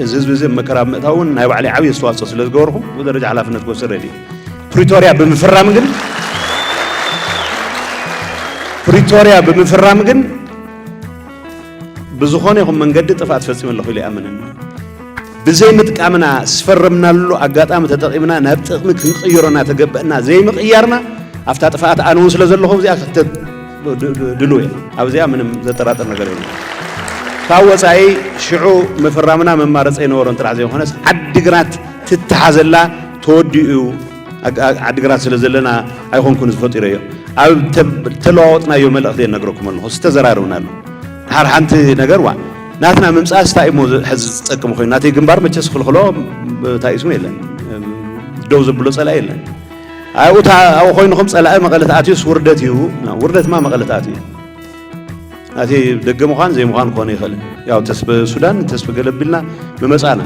ህዝብ زي مكرام متاون نايب علي عبي استواصل ስለዝገበርኩ ወደረጃ ኃላፊነት ወሰደ ዲ ፕሪቶሪያ በመፈራም ግን ብዙኾነ ይኹን መንገዲ ጥፋት ፈጽመ ለኹ ኢለ ኣመነን ብዘይ ምጥቃምና ስፈረምናሉ አጋጣሚ ተጠቂምና ናብ ጥቅሚ ክንቀይሮና ተገበእና ዘይ ምቅያርና አፍታ ጥፋት ኣነውን ስለዘለኹ እዚኣ ድሉየ ኣብዚኣ ምንም ዘጠራጠር ነገር የለን ካወፃይ ሽዑ መፈራምና መማረፀ ይነበሮን ጥራሕ ዘይኾነስ ዓዲግራት ትተሓዘላ ተወዲኡ ዓዲግራት ስለዘለና ኣይኾንኩን ዝፈጢረዮ ኣብ ተለዋወጥናዮ መልእኽቲ ነግረኩም ኣለኹ ዝተዘራርብና ኣሎ ድሓር ሓንቲ ነገር ዋ ናትና ምምፃእ ስታይሞ ሕዝ ዝጠቅም ኮይኑ ናተይ ግንባር መቸስ ክልክሎ ታይስሙ የለን ደው ዘብሎ ፀላእ የለን ኣውታ ኣብ ኮይንኩም ፀላእ መቐለት ኣትዩስ ውርደት እዩ ውርደት ማ መቐለት ኣትዩ ናተይ ደገ ምዃን ዘይ ምዃን ክኾን ይኽእል ያው ተስበ ሱዳን ተስበ ገለብልና ብመፃና